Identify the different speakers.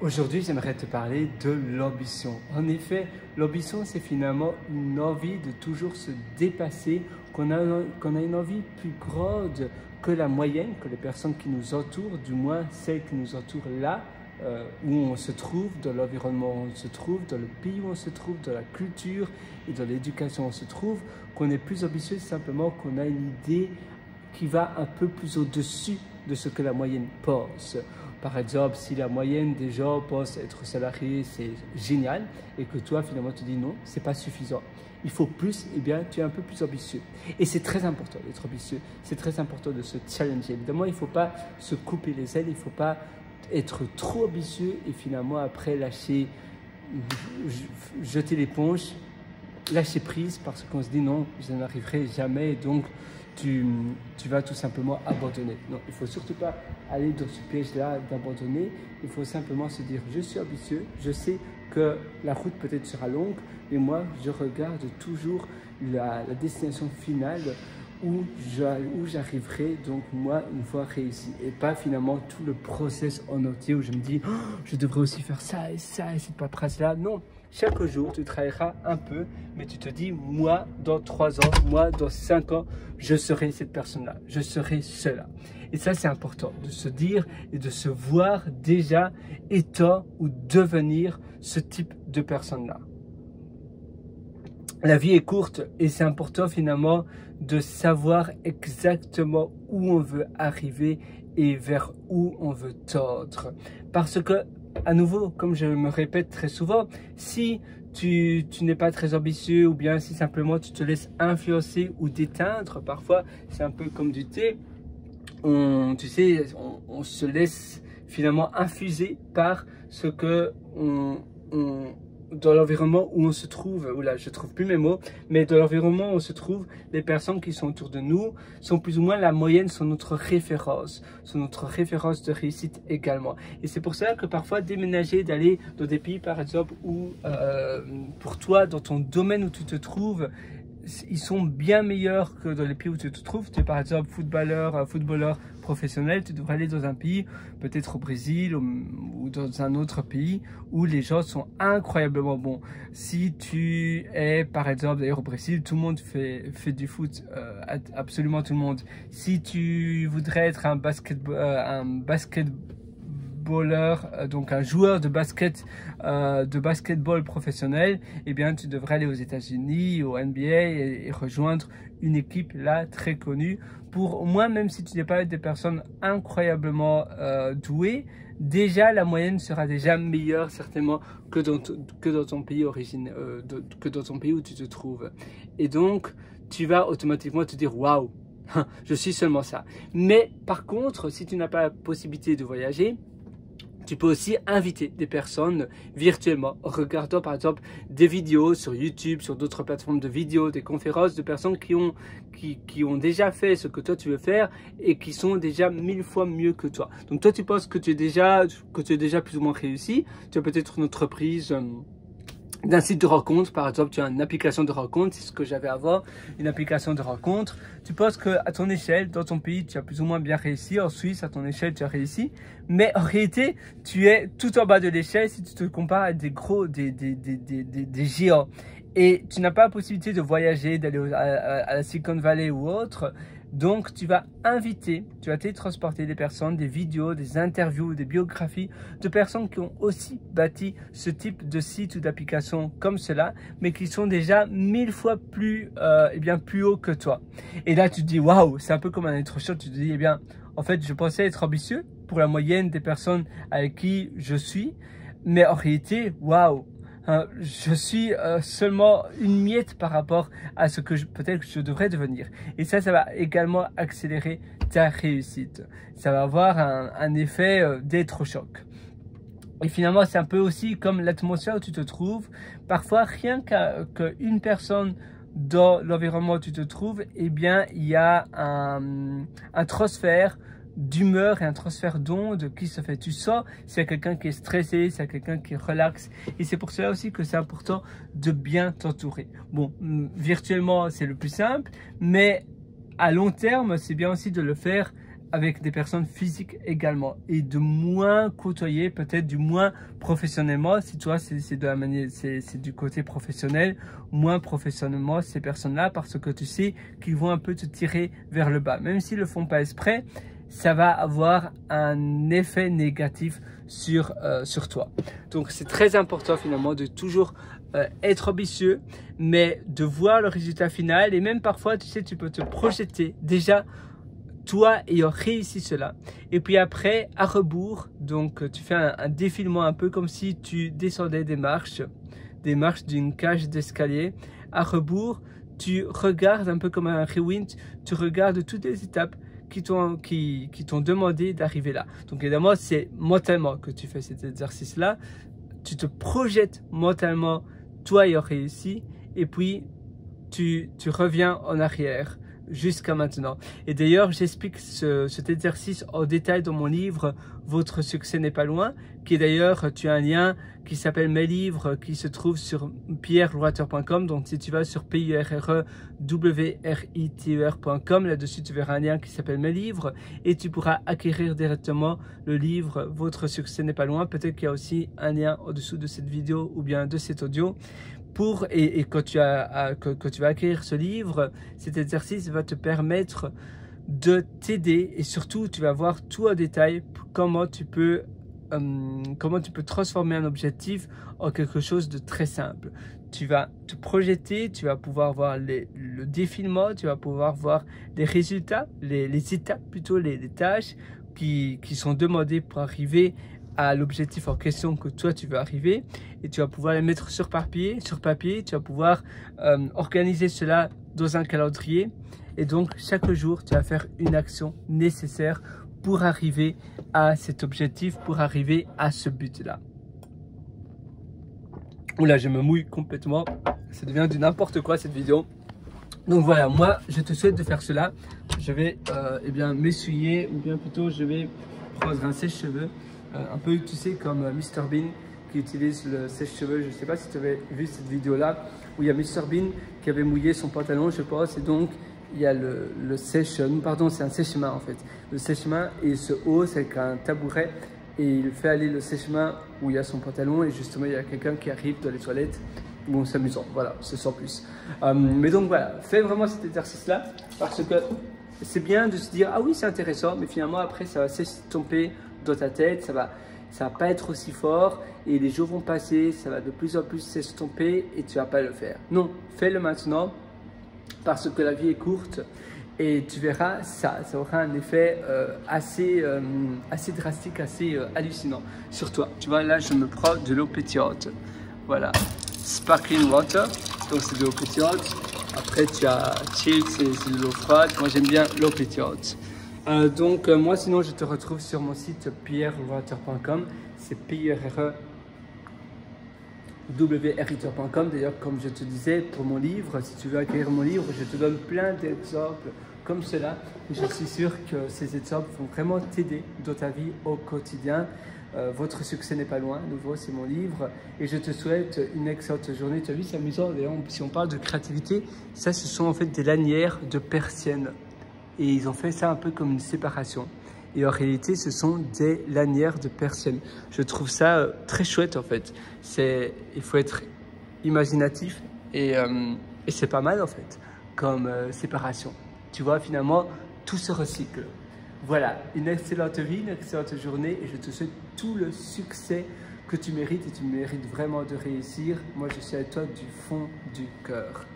Speaker 1: Aujourd'hui, j'aimerais te parler de l'ambition. En effet, l'ambition, c'est finalement une envie de toujours se dépasser, qu'on a une envie plus grande que la moyenne, que les personnes qui nous entourent, du moins celles qui nous entourent là, où on se trouve, dans l'environnement où on se trouve, dans le pays où on se trouve, dans la culture et dans l'éducation où on se trouve, qu'on est plus ambitieux simplement qu'on a une idée qui va un peu plus au-dessus de ce que la moyenne pense. Par exemple, si la moyenne des gens pensent être salarié, c'est génial, et que toi, finalement, tu dis non, c'est pas suffisant. Il faut plus, eh bien, tu es un peu plus ambitieux. Et c'est très important d'être ambitieux. C'est très important de se challenger. Évidemment, il ne faut pas se couper les ailes, il ne faut pas être trop ambitieux et finalement, après, lâcher, jeter l'éponge, lâcher prise parce qu'on se dit non, je n'arriverai jamais, donc tu vas tout simplement abandonner. Non, il ne faut surtout pas aller dans ce piège-là d'abandonner. Il faut simplement se dire, je suis ambitieux, je sais que la route peut-être sera longue, mais moi, je regarde toujours la destination finale où j'arriverai, donc moi, une fois réussi. Et pas finalement tout le process en entier où je me dis, oh, je devrais aussi faire ça et cette paperasse-là. Non. Chaque jour, tu travailleras un peu, mais tu te dis, moi, dans 3 ans, moi, dans 5 ans, je serai cette personne-là, je serai cela. Et ça, c'est important de se dire et de se voir déjà étant ou devenir ce type de personne-là. La vie est courte et c'est important finalement de savoir exactement où on veut arriver et vers où on veut tendre. Parce que, à nouveau, comme je me répète très souvent, si tu n'es pas très ambitieux ou bien si simplement tu te laisses influencer ou déteindre, parfois c'est un peu comme du thé, on se laisse finalement infuser par ce que dans l'environnement où on se trouve, oula, je trouve plus mes mots, mais dans l'environnement où on se trouve, les personnes qui sont autour de nous sont plus ou moins la moyenne, sont notre référence de réussite également. Et c'est pour cela que parfois déménager, d'aller dans des pays par exemple où pour toi, dans ton domaine où tu te trouves, ils sont bien meilleurs que dans les pays où tu te trouves. Tu es par exemple footballeur professionnel, tu devrais aller dans un pays, peut-être au Brésil ou dans un autre pays où les gens sont incroyablement bons. Si tu es par exemple, d'ailleurs au Brésil, tout le monde fait du foot, absolument tout le monde. Si tu voudrais être un donc un joueur de basketball professionnel, eh bien tu devrais aller aux États-Unis, au NBA et rejoindre une équipe là très connue. Pour moi, même si tu n'es pas des personnes incroyablement douées, déjà la moyenne sera déjà meilleure certainement que dans ton pays que dans ton pays où tu te trouves. Et donc tu vas automatiquement te dire waouh, je suis seulement ça. Mais par contre, si tu n'as pas la possibilité de voyager, tu peux aussi inviter des personnes virtuellement en regardant par exemple des vidéos sur YouTube, sur d'autres plateformes de vidéos, des conférences de personnes qui ont déjà fait ce que toi tu veux faire et qui sont déjà 1000 fois mieux que toi. Donc toi tu penses que tu es déjà plus ou moins réussi, tu as peut-être une entreprise d'un site de rencontre, par exemple, tu as une application de rencontre, c'est ce que j'avais avant, une application de rencontre. Tu penses qu'à ton échelle, dans ton pays, tu as plus ou moins bien réussi. En Suisse, à ton échelle, tu as réussi. Mais en réalité, tu es tout en bas de l'échelle si tu te compares à des géants. Et tu n'as pas la possibilité de voyager, d'aller à la Silicon Valley ou autre. Donc, tu vas télétransporter des personnes, des vidéos, des interviews, des biographies de personnes qui ont aussi bâti ce type de site ou d'application comme cela, mais qui sont déjà 1000 fois plus haut que toi. Et là, tu te dis, waouh, c'est un peu comme un électrochoc. Tu te dis, eh bien, en fait, je pensais être ambitieux pour la moyenne des personnes avec qui je suis, mais en réalité, waouh. Je suis seulement une miette par rapport à ce que peut-être que je devrais devenir. Et ça va également accélérer ta réussite. Ça va avoir un effet d'électrochoc. Et finalement, c'est un peu aussi comme l'atmosphère où tu te trouves. Parfois, rien qu'une personne dans l'environnement où tu te trouves, eh bien, il y a un transfert d'humeur et un transfert d'ondes qui se fait. Tu sens s'il y a quelqu'un qui est stressé, s'il y a quelqu'un qui relaxe. Et c'est pour cela aussi que c'est important de bien t'entourer. Bon, virtuellement, c'est le plus simple, mais à long terme, c'est bien aussi de le faire avec des personnes physiques également et de moins côtoyer, peut-être du moins professionnellement, si toi c'est de la manière, c'est du côté professionnel, moins professionnellement ces personnes-là, parce que tu sais qu'ils vont un peu te tirer vers le bas, même s'ils le font pas exprès, ça va avoir un effet négatif sur toi. Donc c'est très important finalement de toujours être ambitieux, mais de voir le résultat final, et même parfois tu sais tu peux te projeter déjà toi ayant réussi cela, et puis après à rebours, donc tu fais un défilement un peu comme si tu descendais des marches d'une cage d'escalier. À rebours, tu regardes un peu comme un rewind, tu regardes toutes les étapes qui t'ont demandé d'arriver là. Donc évidemment c'est mentalement que tu fais cet exercice là, tu te projettes mentalement toi ayant réussi, et puis tu reviens en arrière jusqu'à maintenant. Et d'ailleurs, j'explique cet exercice en détail dans mon livre « Votre succès n'est pas loin », qui est d'ailleurs, tu as un lien qui s'appelle « Mes livres » qui se trouve sur pierrelwater.com. Donc, si tu vas sur pierrelwater.com, là-dessus, tu verras un lien qui s'appelle « Mes livres » et tu pourras acquérir directement le livre « Votre succès n'est pas loin ». Peut-être qu'il y a aussi un lien au-dessous de cette vidéo ou bien de cet audio. Et quand tu vas acquérir ce livre, cet exercice va te permettre de t'aider, et surtout tu vas voir tout en détail comment tu peux transformer un objectif en quelque chose de très simple. Tu vas te projeter, tu vas pouvoir voir le défilement, tu vas pouvoir voir les résultats, les étapes plutôt, les tâches qui sont demandées pour arriver à l'objectif en question que toi tu veux arriver, et tu vas pouvoir les mettre sur papier, tu vas pouvoir organiser cela dans un calendrier, et donc chaque jour tu vas faire une action nécessaire pour arriver à cet objectif, pour arriver à ce but là. Oula, je me mouille complètement, ça devient du n'importe quoi cette vidéo. Donc voilà, moi je te souhaite de faire cela. Je vais eh bien m'essuyer, ou bien plutôt je vais prendre un sèche-cheveux, un peu, tu sais, comme Mr Bean qui utilise le sèche-cheveux. Je ne sais pas si tu avais vu cette vidéo-là où il y a Mr Bean qui avait mouillé son pantalon, je pense, et donc il y a le pardon, c'est un sèche-main en fait. Le sèche-main, et ce haut, c'est avec un tabouret, et il fait aller le sèche-main où il y a son pantalon, et justement il y a quelqu'un qui arrive dans les toilettes. Bon, c'est amusant, voilà, c'est sans plus. Mais donc voilà, fais vraiment cet exercice-là, parce que c'est bien de se dire, ah oui, c'est intéressant, mais finalement après ça va s'estomper dans ta tête, ça va pas être aussi fort, et les jours vont passer, ça va de plus en plus s'estomper et tu vas pas le faire. Non, fais-le maintenant, parce que la vie est courte, et tu verras, ça aura un effet assez drastique, assez hallucinant sur toi. Tu vois, là je me prends de l'eau pétillante, voilà, sparkling water, donc c'est de l'eau pétillante. Après tu as chill, c'est de l'eau froide. Moi j'aime bien l'eau pétillante. Moi sinon je te retrouve sur mon site pierrelwater.com, c'est pierrelwater.com. D'ailleurs, comme je te disais, pour mon livre, si tu veux acquérir mon livre, je te donne plein d'exemples comme cela. Je suis sûr que ces exemples vont vraiment t'aider dans ta vie au quotidien. Votre succès n'est pas loin, à nouveau c'est mon livre, et je te souhaite une excellente journée. Tu as vu, c'est amusant, d'ailleurs, si on parle de créativité, ça ce sont en fait des lanières de persiennes. Et ils ont fait ça un peu comme une séparation. Et en réalité, ce sont des lanières de persiennes. Je trouve ça très chouette en fait. Il faut être imaginatif, et c'est pas mal en fait comme séparation. Tu vois, finalement, tout se recycle. Voilà, une excellente vie, une excellente journée, et je te souhaite tout le succès que tu mérites, et tu mérites vraiment de réussir. Moi, je suis avec toi du fond du cœur.